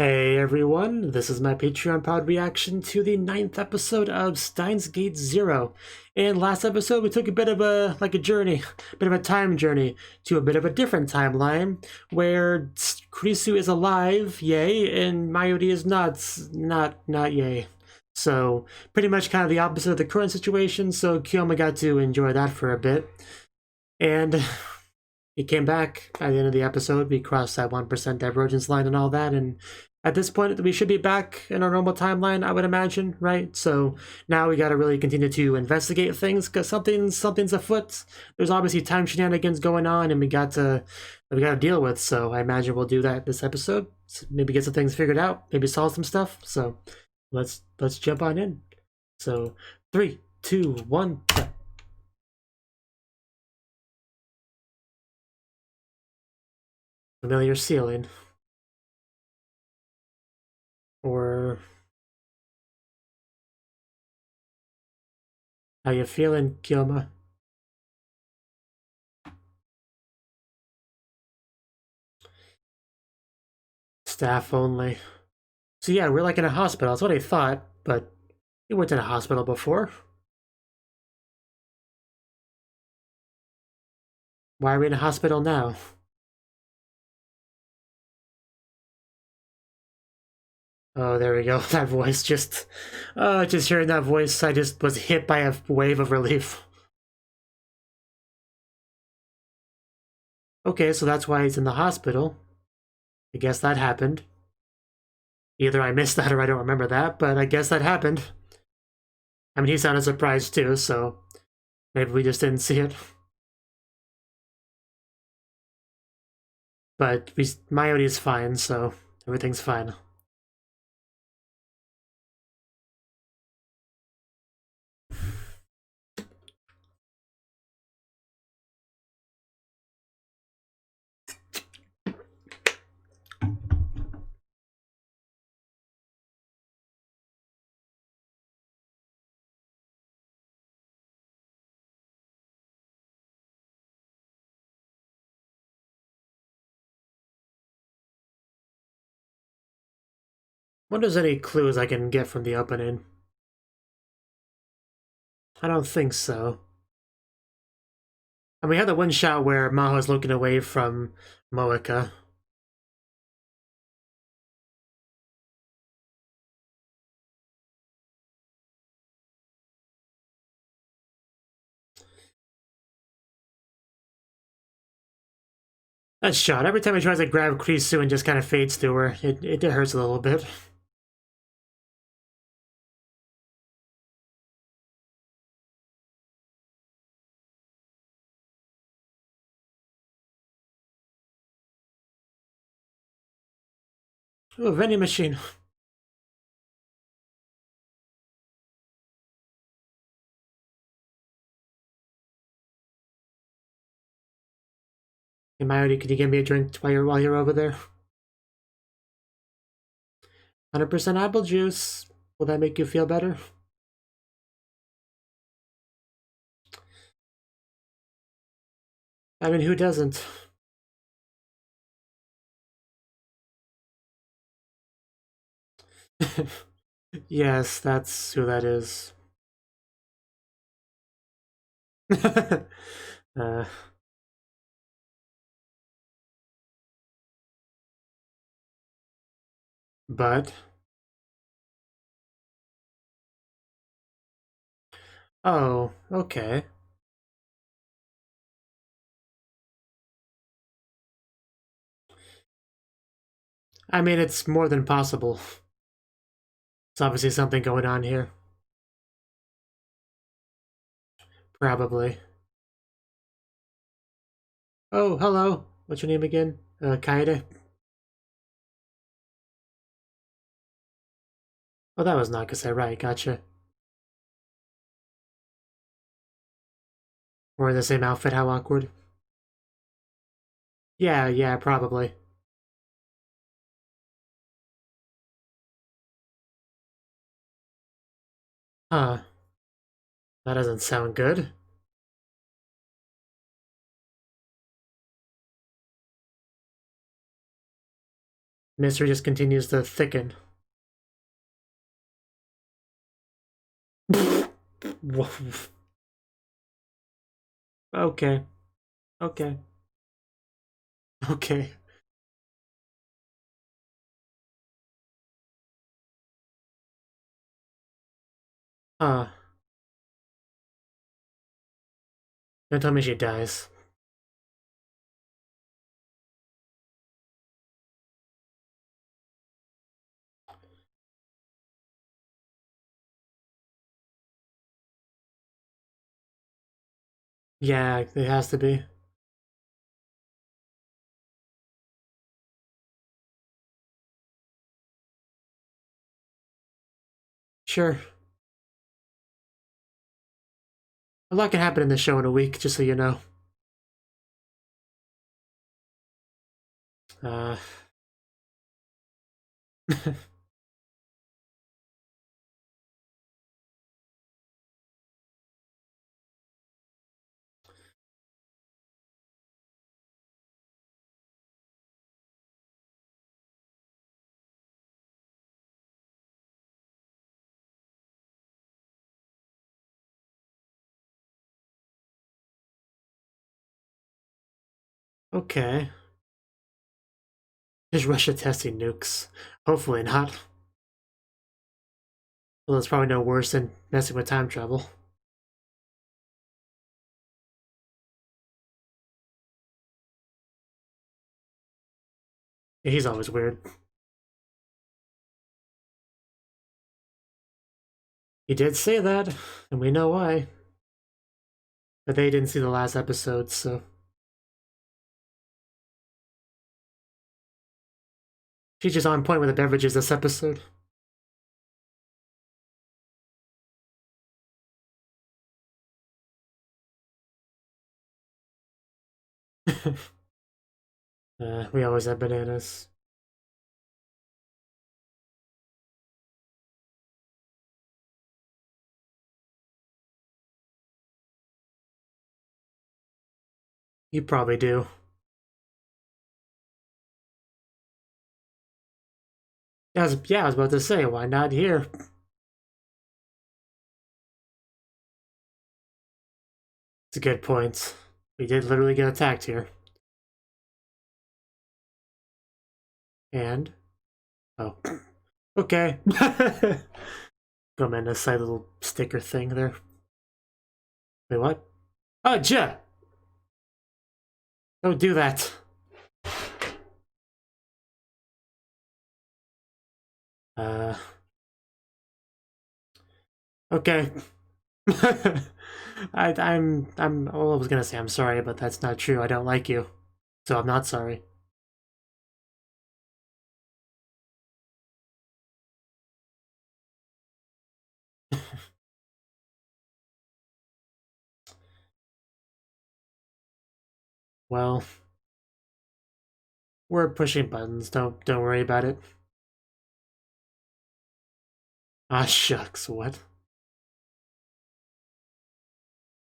Hey everyone, this is my Patreon pod reaction to the 9th episode of Steins Gate Zero. And last episode we took a bit of a journey, a bit of a time journey to a bit of a different timeline where Kurisu is alive, yay, and Mayuri is not yay. So pretty much kind of the opposite of the current situation, so Kiyoma got to enjoy that for a bit. And he came back at the end of the episode. We crossed that 1% divergence line and all that, and at this point, we should be back in our normal timeline, I would imagine, right? So now we got to really continue to investigate things because something's afoot. There's obviously time shenanigans going on, and we got to deal with. So I imagine we'll do that this episode. Maybe get some things figured out. Maybe solve some stuff. So let's jump on in. So 3, 2, 1. Familiar ceiling. Or how you feeling, Kiyoma? Staff only. So yeah, we're like in a hospital. That's what I thought, but we weren't in a hospital before. Why are we in a hospital now? Oh, there we go. That voice just hearing that voice, I just was hit by a wave of relief. Okay, so that's why he's in the hospital. I guess that happened. Either I missed that or I don't remember that, but I guess that happened. I mean, he sounded surprised too, so maybe we just didn't see it. But Mayuri's fine, so everything's fine. Wonder if there's any clues I can get from the opening. I don't think so. And we had the one shot where Maho's looking away from Moeka. That shot, every time he tries to grab Kurisu and just kind of fades through her, it hurts a little bit. Ooh, a vending machine. Hey, Mayuri, could you give me a drink while you're over there? 100% apple juice. Will that make you feel better? I mean, who doesn't? Yes, that's who that is. uh, but... Oh, okay. I mean, it's more than possible. It's obviously something going on here. Probably. Oh, hello. What's your name again? Kaede? Oh, that was Nakase, right, gotcha. We're in the same outfit, how awkward. Yeah, probably. Huh. That doesn't sound good. Mystery just continues to thicken. Okay. Okay. Okay. Don't tell me she dies. Yeah, it has to be. Sure. A lot can happen in this show in a week, just so you know. Uh... Okay. Is Russia testing nukes? Hopefully not. Well, it's probably no worse than messing with time travel. Yeah, he's always weird. He did say that, and we know why. But they didn't see the last episode, so... She's just on point with the beverages this episode. We always have bananas. You probably do. Yeah, I was about to say, why not here? It's a good point. We did literally get attacked here. And... Oh. Okay. Come in a side little sticker thing there. Wait, what? Oh, ja! Don't do that. Okay. I was gonna say I'm sorry, but that's not true. I don't like you. So I'm not sorry. Well, we're pushing buttons. Don't worry about it. Ah, shucks. What?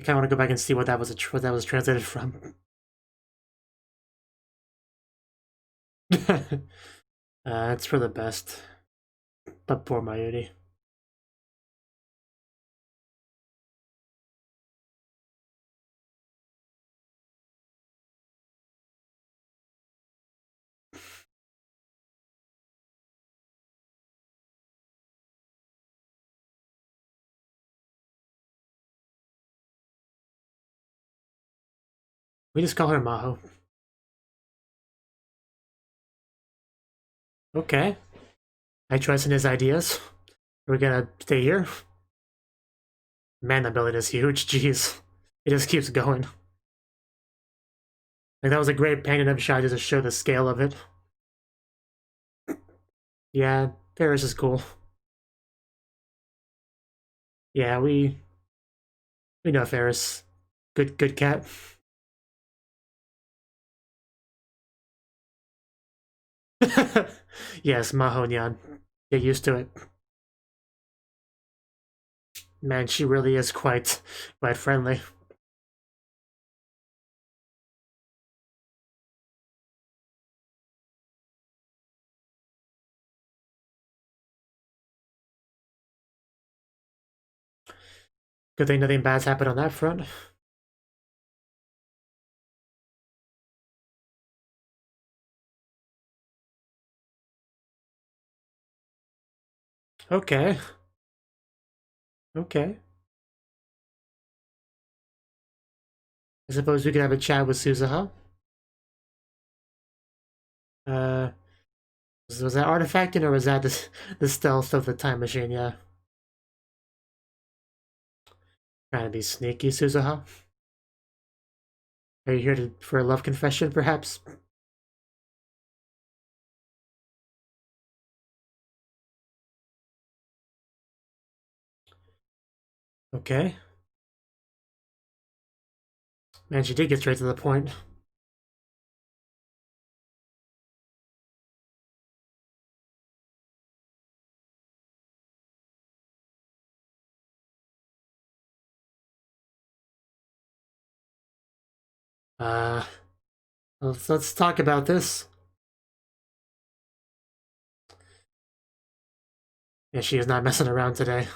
I kind of want to go back and see what that was translated from. It's for the best. But poor Mayuri. We just call her Maho. Okay. I trust in his ideas. We're gonna stay here. Man, that building is huge. Jeez. It just keeps going. Like, that was a great pan-up shot just to show the scale of it. Yeah, Paris is cool. Yeah, we know Ferris. Good cat. Yes, Mahonyan. Get used to it. Man, she really is quite friendly. Good thing nothing bad's happened on that front. Okay. Okay. I suppose we could have a chat with Suzuha. Was that artifacting or was that the stealth of the time machine? Yeah. Trying to be sneaky, Suzuha. Are you here for a love confession, perhaps? Okay. Man, she did get straight to the point. Uh, let's talk about this. Yeah, she is not messing around today.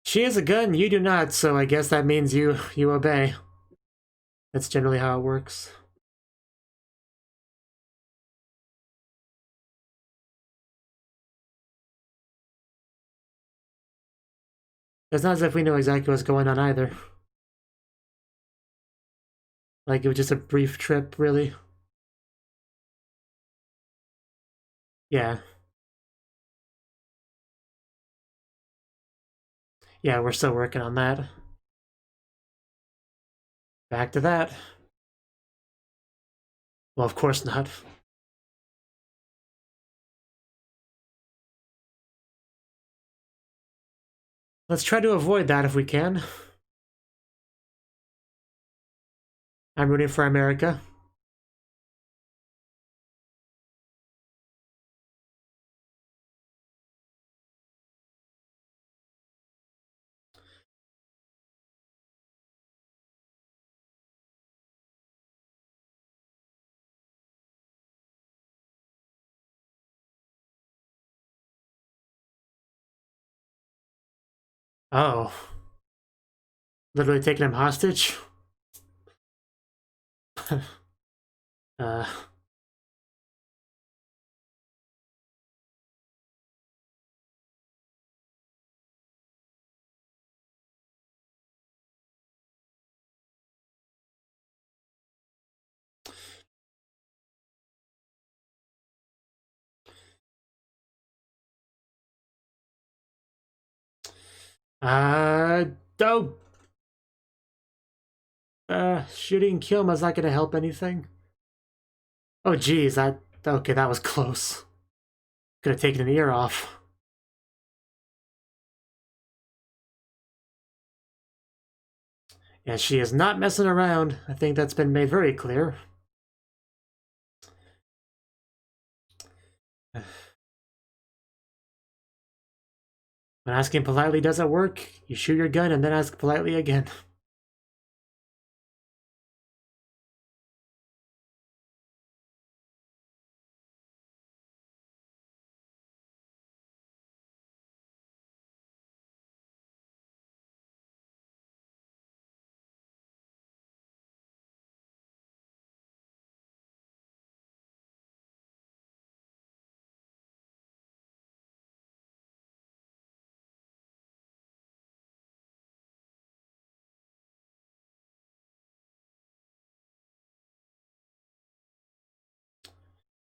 She has a gun, you do not, so I guess that means you obey. That's generally how it works. It's not as if we know exactly what's going on either. Like, it was just a brief trip, really. Yeah. Yeah, we're still working on that. Back to that. Well, of course not. Let's try to avoid that if we can. I'm rooting for America. Oh. Literally taking him hostage? uh... Oh! Shooting Kilma's not gonna help anything. Oh, geez, okay, that was close. Could have taken an ear off. Yeah, she is not messing around. I think that's been made very clear. When asking politely doesn't work, you shoot your gun and then ask politely again.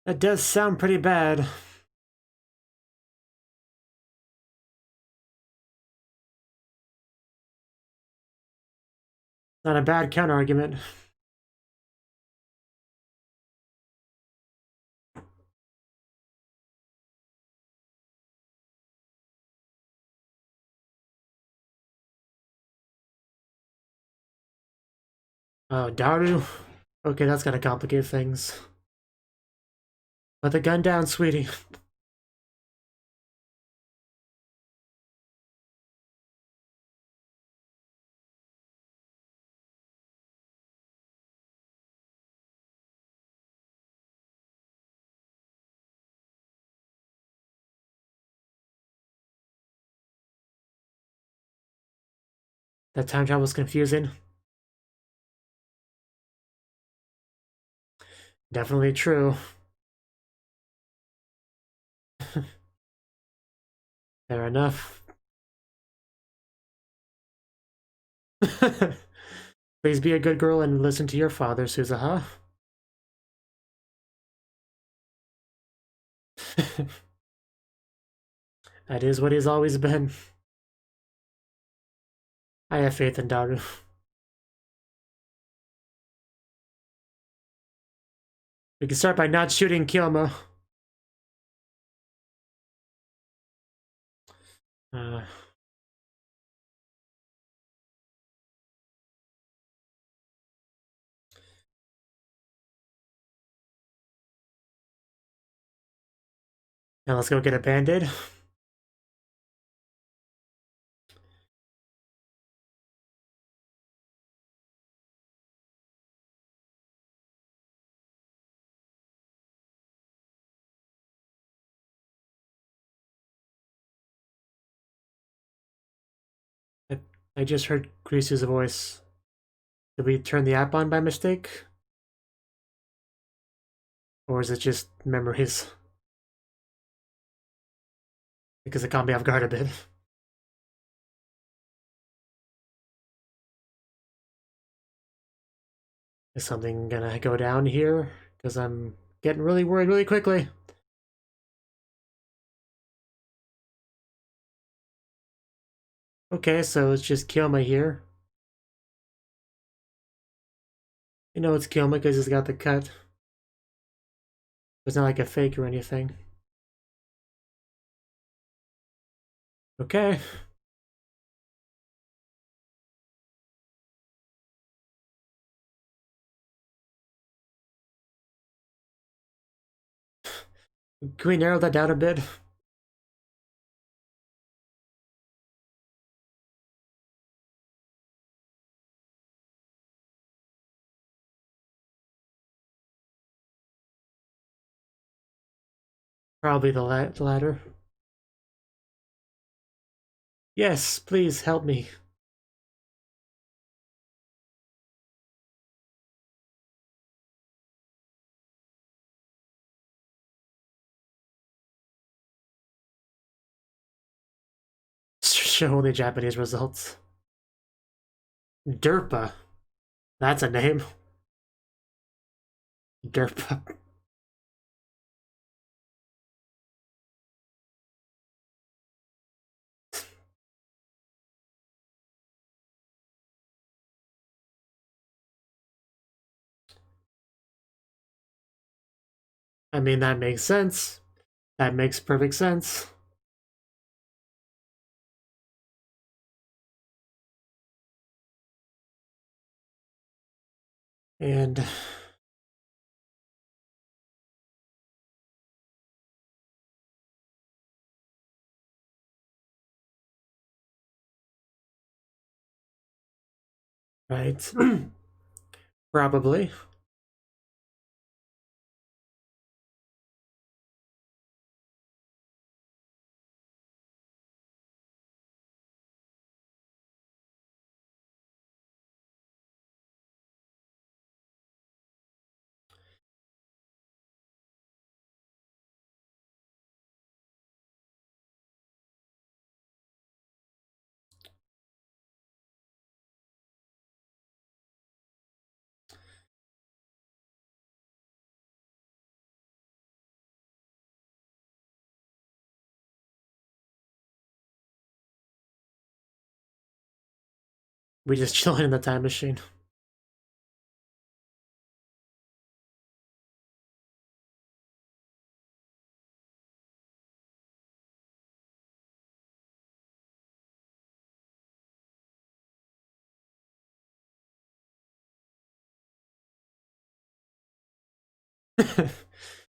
That does sound pretty bad. Not a bad counter-argument. Oh, Daru? Okay, that's gonna complicate things. Put the gun down, sweetie. That time travel was confusing. Definitely true. Fair enough. Please be a good girl and listen to your father, Suzuha. That is what he's always been. I have faith in Daru. We can start by not shooting Kyoma. Now let's go get a band-aid. I just heard Grisu's voice. Did we turn the app on by mistake? Or is it just memories? Because it caught me off guard a bit. Is something gonna go down here? Because I'm getting really worried really quickly. Okay, so it's just Kyoma here. You know it's Kyoma because he's got the cut. It's not like a fake or anything. Okay. Can we narrow that down a bit? Probably the latter. Yes, please help me. Show only Japanese results. Derpa. That's a name. Derpa. I mean, that makes sense. That makes perfect sense. And right. Probably. We just chilling in the time machine.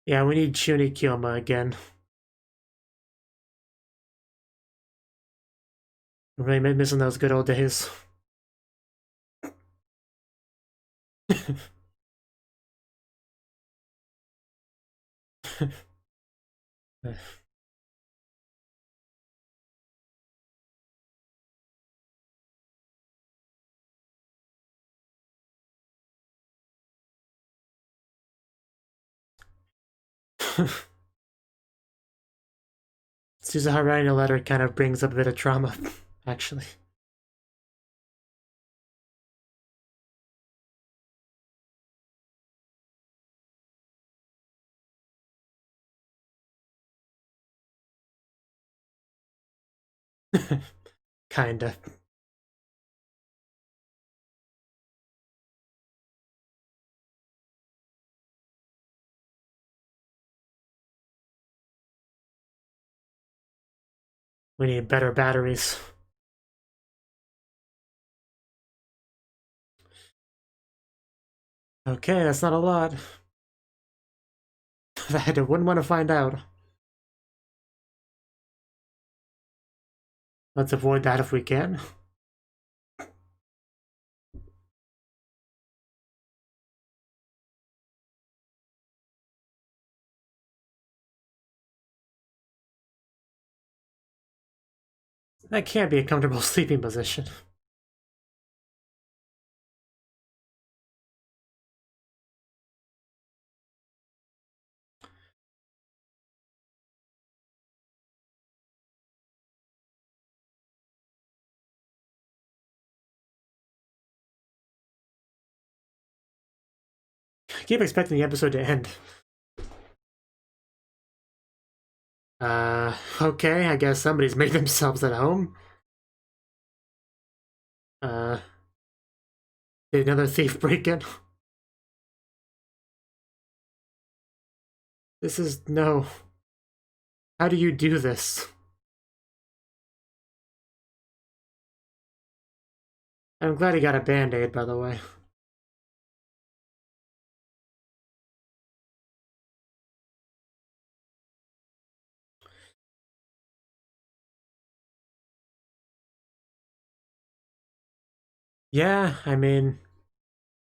Yeah, we need Chuni Kyoma again. We're really missing those good old days. Suzuha writing a letter kind of brings up a bit of trauma, actually. Kinda. We need better batteries. Okay, that's not a lot. I wouldn't want to find out. Let's avoid that if we can. That can't be a comfortable sleeping position. I keep expecting the episode to end. Okay, I guess somebody's made themselves at home. Did another thief break in? This is... no. How do you do this? I'm glad he got a band-aid, by the way. Yeah, I mean,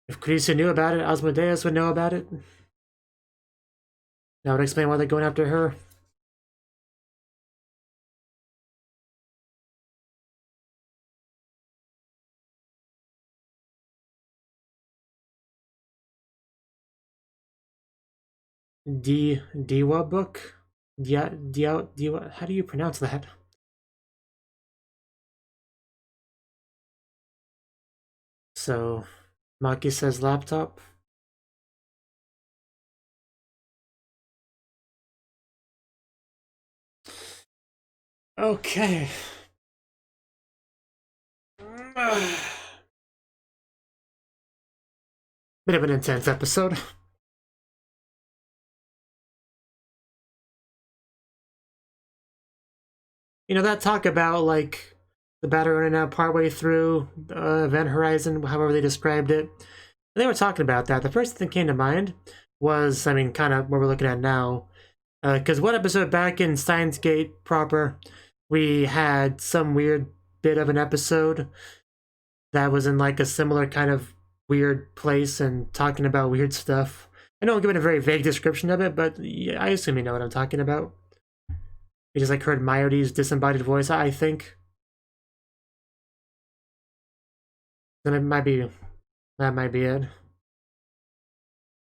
if Kurisa knew about it, Asmodeus would know about it. That would explain why they're going after her. Diwa book? Diwa, how do you pronounce that? So, Maki says laptop. Okay. Bit of an intense episode. You know, that talk about, like, the battle running out partway through Event Horizon, however they described it. They were talking about that. The first thing that came to mind was, I mean, kind of what we're looking at now. Because one episode back in Steins Gate proper, we had some weird bit of an episode that was in, like, a similar kind of weird place and talking about weird stuff. I know I'm giving a very vague description of it, but yeah, I assume you know what I'm talking about. You just, like, heard Myoti's disembodied voice, I think. Then it might be... that might be it.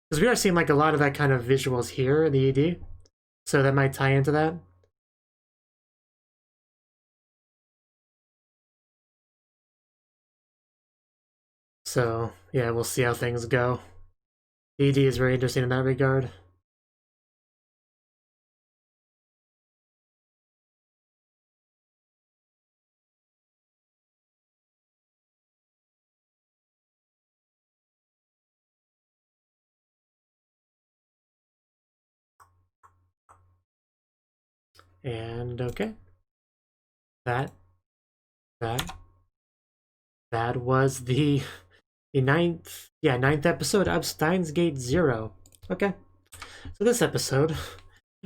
Because we are seeing, like, a lot of that kind of visuals here in the ED. So that might tie into that. So, yeah, we'll see how things go. The ED is very interesting in that regard. And okay. That was the ninth episode of Steins Gate 0. Okay. So this episode,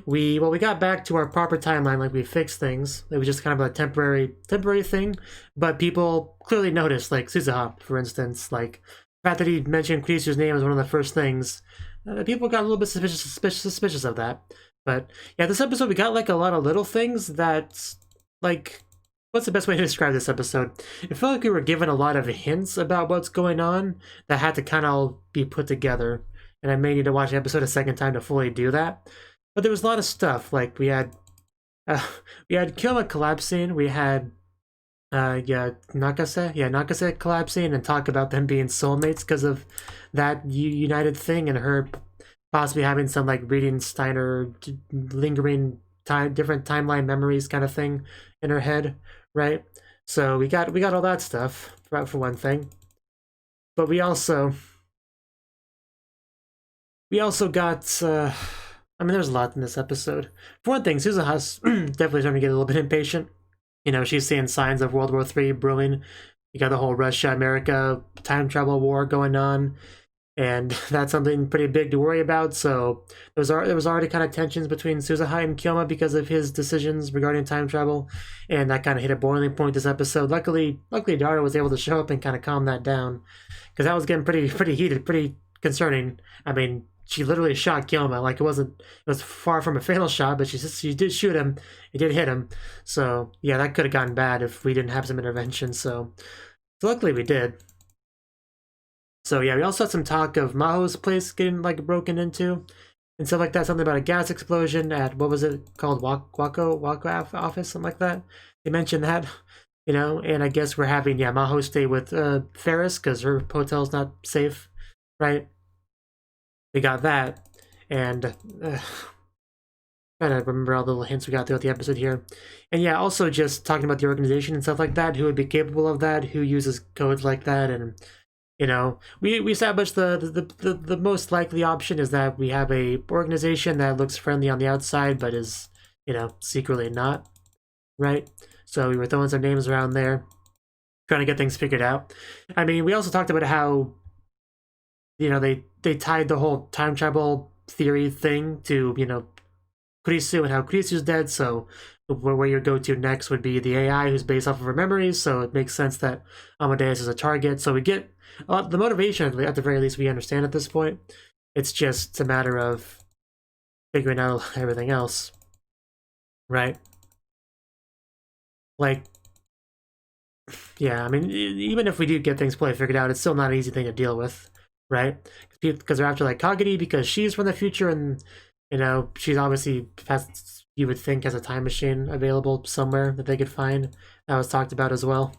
we got back to our proper timeline, like we fixed things. It was just kind of a temporary thing, but people clearly noticed, like Suzuha, for instance, like the fact that he mentioned Kurisu's name as one of the first things. People got a little bit suspicious of that. But yeah, this episode we got like a lot of little things that, like, what's the best way to describe this episode? It felt like we were given a lot of hints about what's going on that had to kind of be put together. And I may need to watch the episode a second time to fully do that. But there was a lot of stuff. Like we had Kyoma collapsing. We had Nakase collapsing and talk about them being soulmates because of that united thing, and her possibly having some like reading Steiner lingering different timeline memories kind of thing in her head, right? So we got all that stuff for one thing, but we also got. I mean, there's a lot in this episode. For one thing, Suzuha's definitely starting to get a little bit impatient. You know, she's seeing signs of World War III brewing. You got the whole Russia-America time travel war going on, and that's something pretty big to worry about. So there was already kind of tensions between Suzuha and Kyoma because of his decisions regarding time travel, and that kind of hit a boiling point this episode. Luckily, Dara was able to show up and kind of calm that down, because that was getting pretty heated, pretty concerning. I mean, she literally shot Kyoma. Like, it was far from a fatal shot, but she did shoot him. It did hit him. So yeah, that could have gotten bad if we didn't have some intervention. So luckily we did. So yeah, we also had some talk of Maho's place getting like broken into and stuff like that. Something about a gas explosion at, what was it called, Wako office, something like that. They mentioned that, you know. And I guess we're having Maho stay with Ferris because her hotel's not safe, right? We got that, and trying to remember all the little hints we got throughout the episode here. And yeah, also just talking about the organization and stuff like that, who would be capable of that, who uses codes like that, and you know, we established the most likely option is that we have a organization that looks friendly on the outside, but is, you know, secretly not, right? So we were throwing some names around there, trying to get things figured out. I mean, we also talked about how, you know, they tied the whole time travel theory thing to, you know, Kurisu and how Kurisu's dead, so where your go-to next would be the AI who's based off of her memories, so it makes sense that Amadeus is a target. So we get the motivation, at the very least, we understand at this point. It's just a matter of figuring out everything else, right? Like, yeah, I mean, even if we do get things fully figured out, it's still not an easy thing to deal with, right? Because they're after like Kagami because she's from the future, and you know, she's obviously has, you would think, has a time machine available somewhere that they could find. That was talked about as well.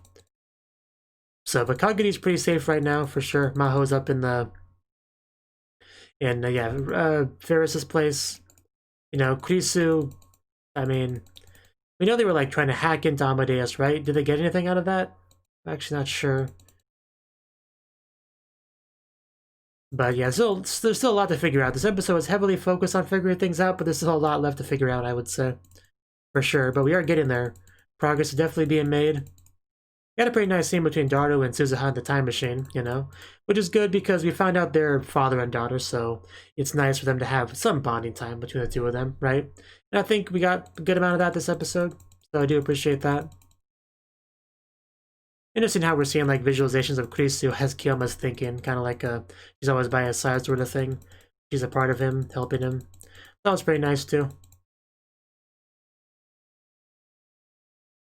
So, but Kagami's pretty safe right now for sure. Maho's up in the Ferris's place. You know, Kurisu. I mean, we know they were like trying to hack into Amadeus, right? Did they get anything out of that? I'm actually not sure. But yeah, there's still a lot to figure out. This episode is heavily focused on figuring things out, but there's still a lot left to figure out, I would say. For sure, but we are getting there. Progress is definitely being made. Got a pretty nice scene between Daru and Suzuha in the time machine, you know? Which is good because we found out they're father and daughter, so it's nice for them to have some bonding time between the two of them, right? And I think we got a good amount of that this episode, so I do appreciate that. Interesting how we're seeing like visualizations of Kurisu as Kyoma's thinking, kind of like she's always by his side sort of thing. She's a part of him, helping him. That was pretty nice too.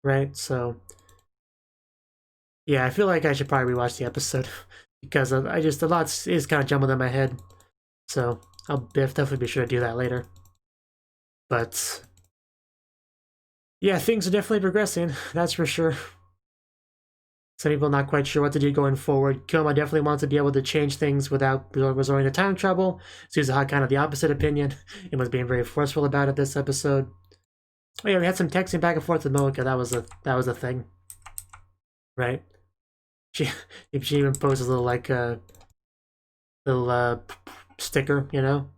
Right, so yeah, I feel like I should probably rewatch the episode because a lot is kind of jumbled in my head. So I'll definitely be sure to do that later. But yeah, things are definitely progressing, that's for sure. Some people not quite sure what to do going forward. Kyoma definitely wants to be able to change things without resorting to time travel. Suzuha kind of the opposite opinion and was being very forceful about it this episode. Oh yeah, we had some texting back and forth with Moeka. That was a thing, right? She even posted a little like little sticker, you know.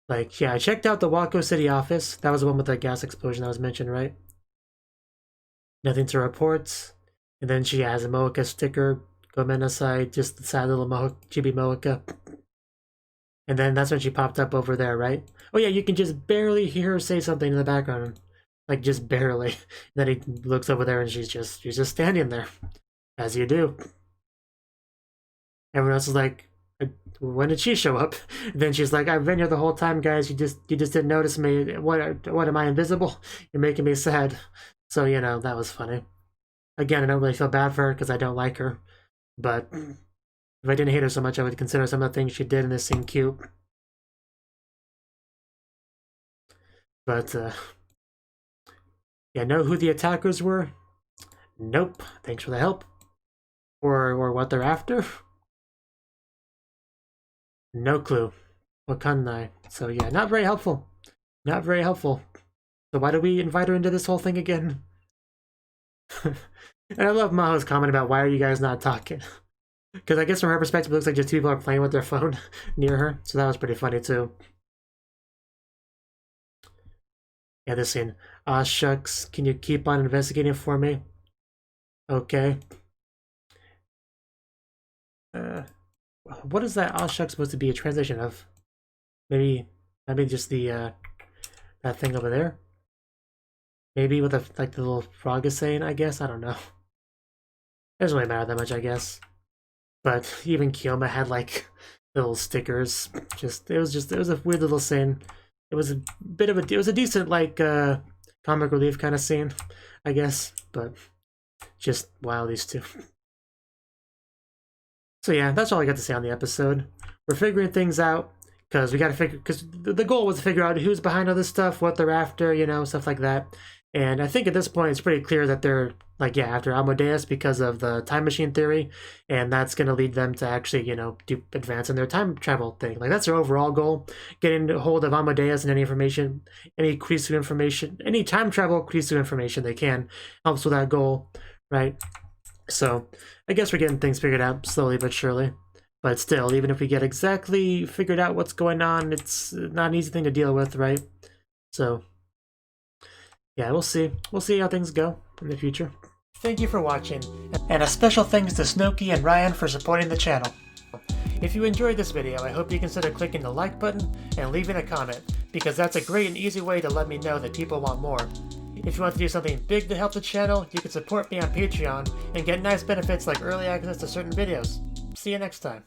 Like, yeah, I checked out the Wako City office. That was the one with the gas explosion that was mentioned, right? Nothing to report. And then she has a Moeka sticker. Gomenasai, just the sad little Chibi Moeka. And then that's when she popped up over there, right? Oh yeah, you can just barely hear her say something in the background. Like, just barely. And then he looks over there and she's just standing there. As you do. Everyone else is like, when did she show up? And then she's like, I've been here the whole time, guys. You just didn't notice me. What am I, invisible? You're making me sad. So, you know, that was funny. Again, I don't really feel bad for her because I don't like her. But if I didn't hate her so much, I would consider some of the things she did in this scene cute. But, yeah, know who the attackers were? Nope. Thanks for the help. Or what they're after? No clue. Wakanai. So yeah, not very helpful. Not very helpful. So why do we invite her into this whole thing again? And I love Maho's comment about why are you guys not talking? Because I guess from her perspective, it looks like just two people are playing with their phone near her. So that was pretty funny too. Yeah, this scene. Aw, shucks. Can you keep on investigating for me? Okay. What is that aw shucks supposed to be a translation of? Maybe just the that thing over there? Maybe what the little frog is saying, I guess? I don't know. It doesn't really matter that much, I guess. But even Kyoma had like little stickers. It was a weird little scene. It was a decent like comic relief kind of scene, I guess. But just wow, these two. So yeah, that's all I got to say on the episode. We're figuring things out because we got to figure, because the goal was to figure out who's behind all this stuff, what they're after, you know, stuff like that. And I think at this point it's pretty clear that they're like, yeah, after Amadeus because of the time machine theory, and that's going to lead them to actually, you know, advance in their time travel thing. Like that's their overall goal, getting a hold of Amadeus and any information, any Krisu information, any time travel Krisu information they can helps with that goal, right? So I guess we're getting things figured out slowly but surely. But still, even if we get exactly figured out what's going on, it's not an easy thing to deal with, right? So yeah, we'll see. We'll see how things go in the future. Thank you for watching, and a special thanks to Cnouki and Ryan for supporting the channel. If you enjoyed this video, I hope you consider clicking the like button and leaving a comment, because that's a great and easy way to let me know that people want more. If you want to do something big to help the channel, you can support me on Patreon and get nice benefits like early access to certain videos. See you next time.